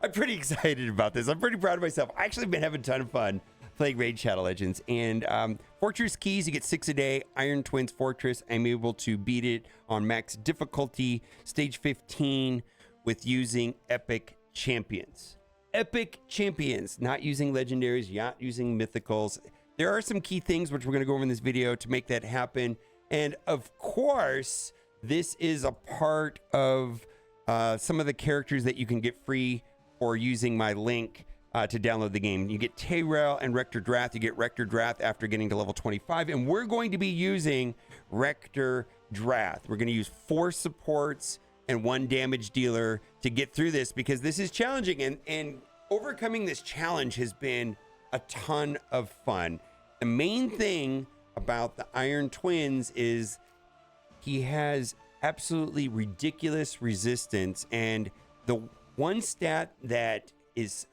I'm pretty excited about this. I'm pretty proud of myself. I actually been having a ton of fun playing Raid Shadow Legends. And Fortress Keys, you get 6 a day. Iron Twins Fortress, I'm able to beat it on max difficulty, stage 15, with using Epic Champions. Epic Champions, not using legendaries, not using mythicals. There are some key things which we're going to go over in this video to make that happen. And of course, this is a part of some of the characters that you can get free for using my link to download the game. You get Tayrel and Rector Drath. You get Rector Drath after getting to level 25. And we're going to be using Rector Drath. We're going to use 4 supports and 1 damage dealer to get through this, because this is challenging, and overcoming this challenge has been a ton of fun. The main thing about the Iron Twins is he has absolutely ridiculous resistance, and the one stat that is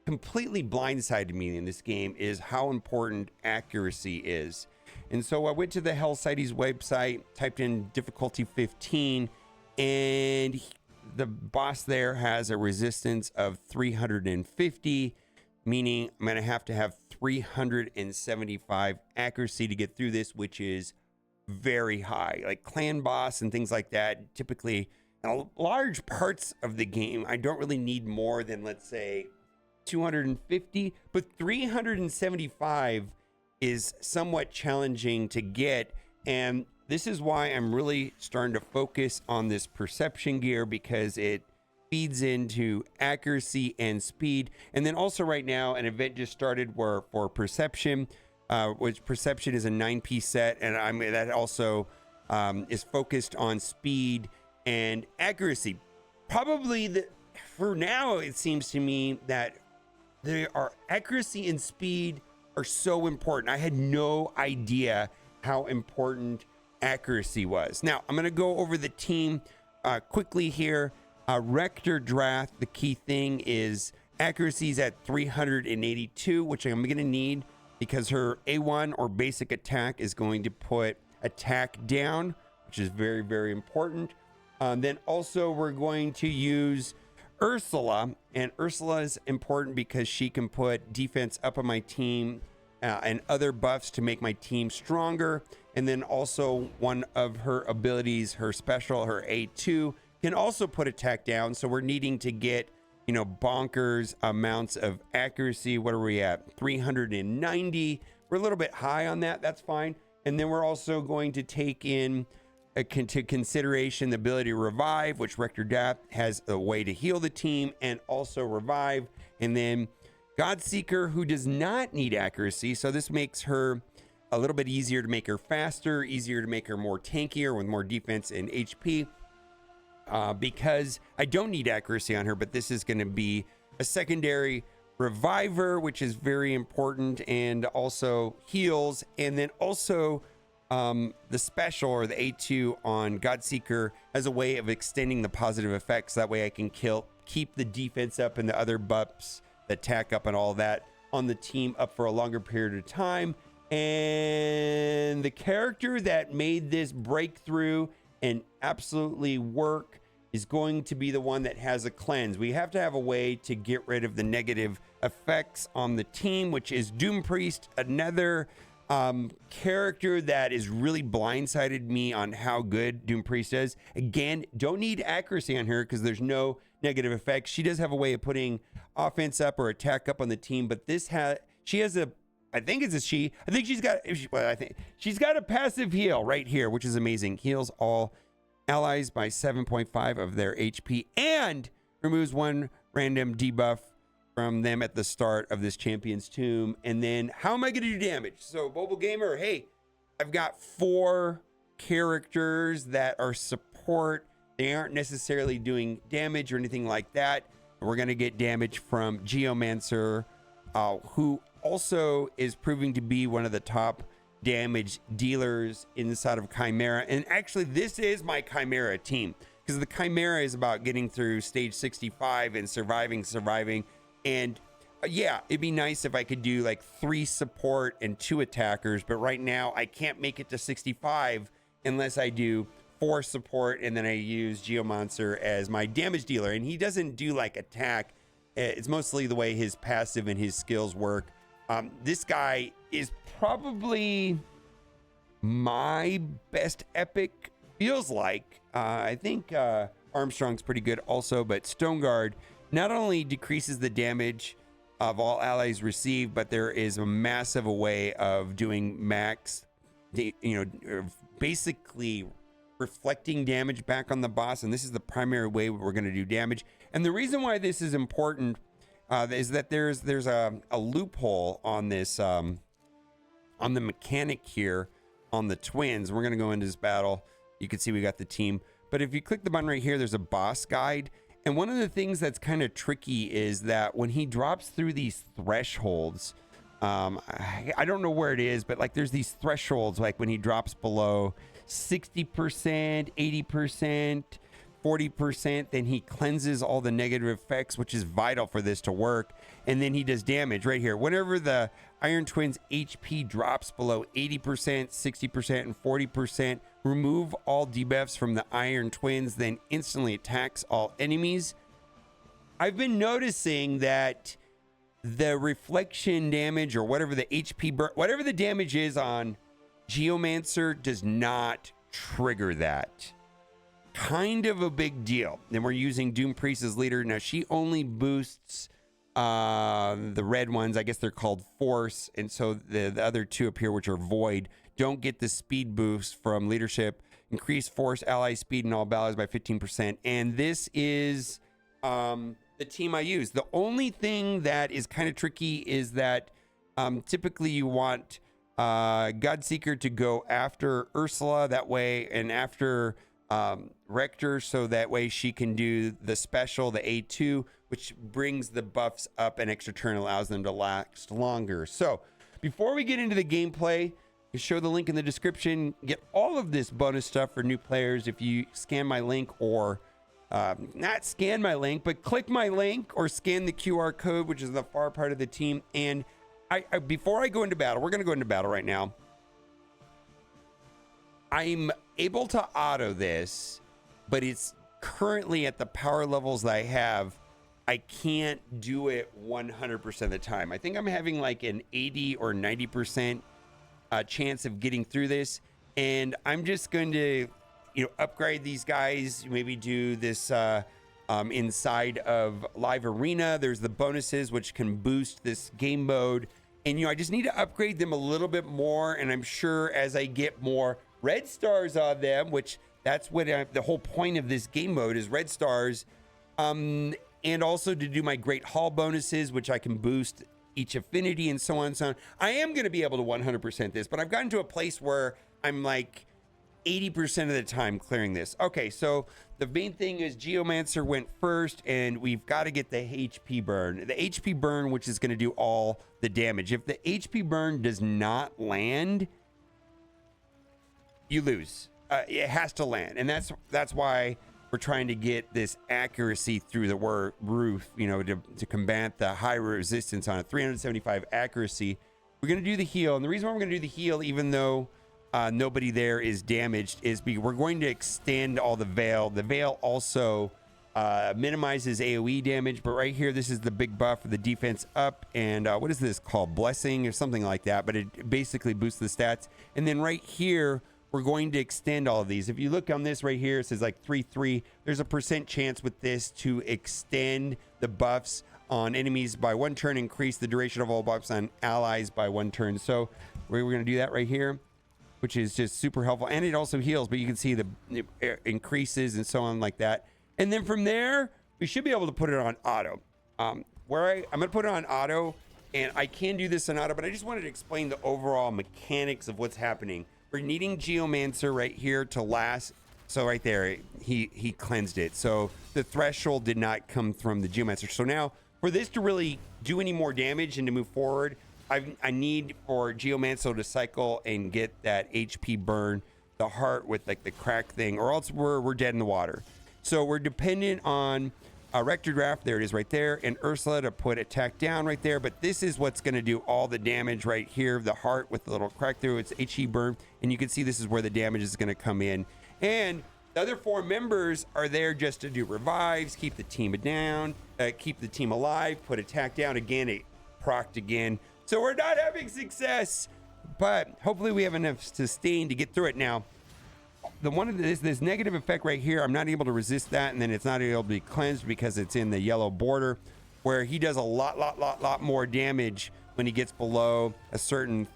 completely blindsided me in this game is how important accuracy is. And so I went to the Hellsites website, typed in difficulty 15, and the boss there has a resistance of 350, meaning I'm going to have 375 accuracy to get through this, which is very high. Like clan boss and things like that, typically in large parts of the game, I don't really need more than, let's say, 250, but 375 is somewhat challenging to get. And this is why I'm really starting to focus on this perception gear, because it feeds into accuracy and speed. And then also right now, an event just started where for perception, which perception is a 9-piece set, and that also is focused on speed and accuracy. Probably for now, it seems to me that accuracy and speed are so important. I had no idea how important accuracy was. Now, I'm going to go over the team quickly here. Rector Drath, the key thing is accuracy is at 382, which I'm going to need because her A1 or basic attack is going to put attack down, which is very, very important. Then also we're going to use Ursula, and Ursula is important because she can put defense up on my team and other buffs to make my team stronger. And then also one of her abilities, her special, her A2, can also put attack down. So we're needing to get, bonkers amounts of accuracy. What are we at? 390. We're a little bit high on that. That's fine. And then we're also going to take in to consideration the ability to revive, which Rector Drath has a way to heal the team and also revive. And then Godseeker, who does not need accuracy. So this makes her a little bit easier to make her faster, easier to make her more tankier with more defense and HP, because I don't need accuracy on her, but this is going to be a secondary reviver, which is very important, and also heals. And then also the special, or the A2 on Godseeker, has a way of extending the positive effects. That way I can keep the defense up and the other buffs, the attack up and all that on the team up for a longer period of time. And the character that made this breakthrough and absolutely work is going to be the one that has a cleanse. We have to have a way to get rid of the negative effects on the team, which is Doom Priest, another character that is really blindsided me on how good Doom Priest is. Again, don't need accuracy on her because there's no negative effects. She does have a way of putting offense up or attack up on the team, but she has a, I think she's got a passive heal right here, which is amazing. Heals all allies by 7.5 of their HP and removes 1 random debuff from them at the start of this champion's tomb. And then how am I going to do damage? So MobileGamer, hey, I've got 4 characters that are support. They aren't necessarily doing damage or anything like that. We're going to get damage from Geomancer, who also is proving to be one of the top damage dealers inside of Chimera. And actually, this is my Chimera team, because the Chimera is about getting through stage 65 and surviving. And yeah, it'd be nice if I could do like 3 support and 2 attackers, but right now I can't make it to 65 unless I do force support, and then I use Geomonster as my damage dealer. And he doesn't do like attack. It's mostly the way his passive and his skills work. This guy is probably my best epic, feels like. I think Armstrong's pretty good also, but Stoneguard not only decreases the damage of all allies received, but there is a massive way of doing max, basically reflecting damage back on the boss. And this is the primary way we're going to do damage. And the reason why this is important is that there's a loophole on this, on the mechanic here on the twins. We're going to go into this battle. You can see we got the team. But if you click the button right here, there's a boss guide. And one of the things that's kind of tricky is that when he drops through these thresholds, I don't know where it is, but like there's these thresholds, like when he drops below 60%, 80%, 40%, then he cleanses all the negative effects, which is vital for this to work. And then he does damage right here. Whenever the Iron Twins HP drops below 80%, 60%, and 40%, remove all debuffs from the Iron Twins, then instantly attacks all enemies. I've been noticing that the reflection damage, or whatever the HP burn, whatever the damage is on Geomancer, does not trigger that. Kind of a big deal. Then we're using Doom Priest as leader. Now she only boosts the red ones. I guess they're called Force, and so the other two up here, which are Void, don't get the speed boost from leadership. Increase Force ally speed in all battles by 15%. And this is the team I use. The only thing that is kind of tricky is that typically you want Godseeker to go after Ursula that way, and after Rector, so that way she can do the special, the A2, which brings the buffs up an extra turn, allows them to last longer. So before we get into the gameplay, you show the link in the description. Get all of this bonus stuff for new players if you scan my link, or not scan my link, but click my link or scan the QR code, which is the far part of the team. And before I go into battle, we're going to go into battle right now. I'm able to auto this, but it's currently at the power levels that I have. I can't do it 100% of the time. I think I'm having like an 80 or 90% chance of getting through this. And I'm just going to, upgrade these guys, maybe do this inside of Live Arena. There's the bonuses, which can boost this game mode. And, I just need to upgrade them a little bit more. And I'm sure as I get more red stars on them, which that's what the whole point of this game mode is, red stars. And also to do my Great Hall bonuses, which I can boost each affinity and so on and so on. I am going to be able to 100% this, but I've gotten to a place where I'm like 80% of the time clearing this. Okay, so the main thing is Geomancer went first, and we've got to get the HP burn. The HP burn, which is going to do all the damage. If the HP burn does not land, you lose. It has to land, and that's why we're trying to get this accuracy through the roof, to combat the high resistance on a 375 accuracy. We're going to do the heal, and the reason why we're going to do the heal, even though nobody there is damaged, is because we're going to extend all the veil. The veil also minimizes AoE damage, but right here, this is the big buff for the defense up, and what is this called? Blessing or something like that, but it basically boosts the stats. And then right here, we're going to extend all of these. If you look on this right here, it says like 3-3. There's a % chance with this to extend the buffs on enemies by 1 turn, increase the duration of all buffs on allies by 1 turn. So we're going to do that right here, which is just super helpful. And it also heals, but you can see the increases and so on like that. And then from there, we should be able to put it on auto. I'm going to put it on auto, and I can do this on auto, but I just wanted to explain the overall mechanics of what's happening. We're needing Geomancer right here to last. So right there, he cleansed it. So the threshold did not come from the Geomancer. So now for this to really do any more damage and to move forward, I need for Geomancer to cycle and get that HP burn, the heart with like the crack thing, or else we're dead in the water. So we're dependent on Rector Draft, there it is right there, and Ursula to put attack down right there. But this is what's going to do all the damage right here, the heart with the little crack through its HE burn. And you can see this is where the damage is going to come in. And The other 4 members are there just to do revives, keep the team down, keep the team alive, put attack down. Again, it procced again. So we're not having success, but hopefully we have enough sustain to get through it. Now, this negative effect right here, I'm not able to resist that, and then it's not able to be cleansed because it's in the yellow border, where he does a lot more damage when he gets below a certain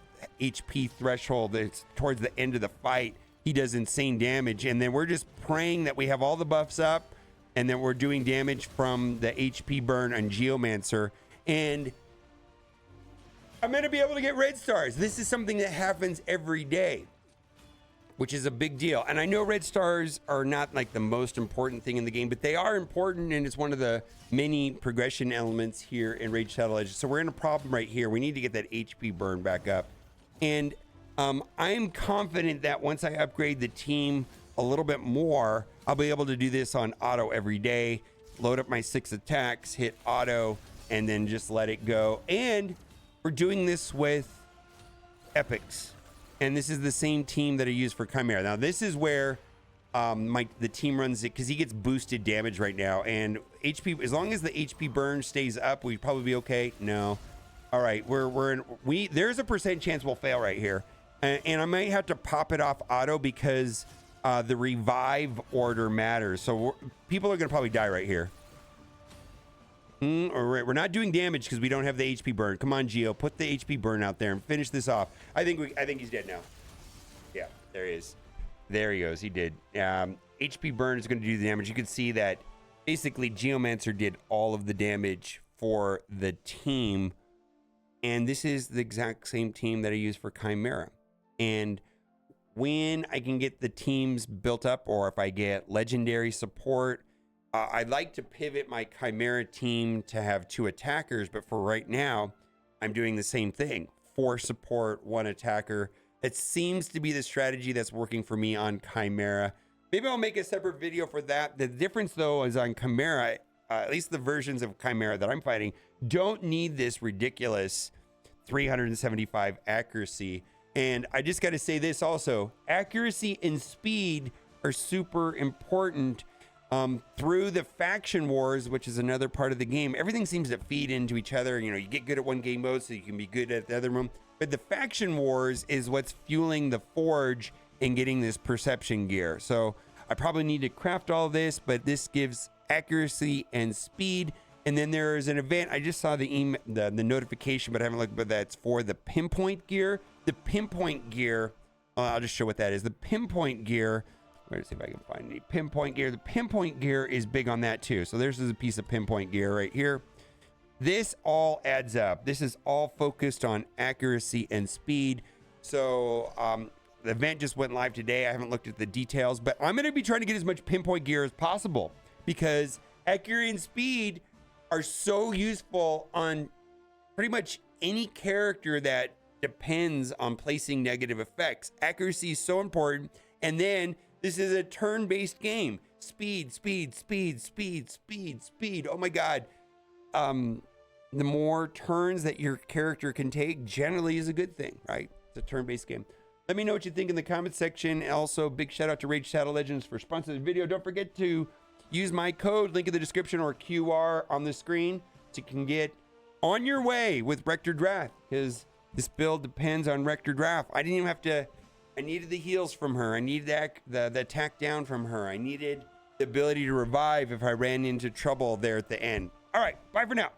HP threshold. It's towards the end of the fight. He does insane damage, and then we're just praying that we have all the buffs up and that we're doing damage from the HP burn on Geomancer, and I'm going to be able to get red stars. This is something that happens every day, which is a big deal. And I know red stars are not like the most important thing in the game, but they are important, and it's one of the many progression elements here in Raid Shadow Legends. So we're in a problem right here. We need to get that HP burn back up. And I'm confident that once I upgrade the team a little bit more, I'll be able to do this on auto every day, load up my 6 attacks, hit auto, and then just let it go. And we're doing this with EPICS. And this is the same team that I use for Chimera. Now, this is where the team runs it, because he gets boosted damage right now. And HP, as long as the HP burn stays up, we'd probably be okay. No. All right, there's a % chance we'll fail right here. And I might have to pop it off auto because the revive order matters. So people are going to probably die right here. We're not doing damage because we don't have the HP burn. Come on, Geo, put the HP burn out there and finish this off. I think he's dead now. Yeah, there he is. There he goes. He did. HP burn is going to do the damage. You can see that basically Geomancer did all of the damage for the team. And this is the exact same team that I use for Chimera. And when I can get the teams built up, or if I get legendary support, I'd like to pivot my Chimera team to have 2 attackers, but for right now, I'm doing the same thing. 4 support, 1 attacker. It seems to be the strategy that's working for me on Chimera. Maybe I'll make a separate video for that. The difference, though, is on Chimera, at least the versions of Chimera that I'm fighting, don't need this ridiculous 375 accuracy. And I just got to say this also, accuracy and speed are super important. Through the faction wars, which is another part of the game, everything seems to feed into each other. You know, you get good at one game mode so you can be good at the other one. But the faction wars is what's fueling the forge and getting this perception gear. So I probably need to craft all this, but this gives accuracy and speed. And then there is an event. I just saw the notification, but I haven't looked, but that's for the pinpoint gear. The pinpoint gear, I'll just show what that is. The pinpoint gear, let's see if I can find any pinpoint gear. The pinpoint gear is big on that too. So there's a piece of pinpoint gear right here. This all adds up. This is all focused on accuracy and speed. So the event just went live today. I haven't looked at the details, but I'm going to be trying to get as much pinpoint gear as possible, because accuracy and speed are so useful on pretty much any character that depends on placing negative effects. Accuracy is so important. And then this is a turn-based game. Speed, speed, speed, speed, speed, speed. Oh my God. The more turns that your character can take generally is a good thing, right? It's a turn-based game. Let me know what you think in the comments section. Also, big shout out to Raid Shadow Legends for sponsoring the video. Don't forget to use my code, link in the description or QR on the screen, so you can get on your way with Rector Drath, because this build depends on Rector Drath. I didn't even have to, I needed the heals from her. I needed the attack down from her. I needed the ability to revive if I ran into trouble there at the end. All right, bye for now.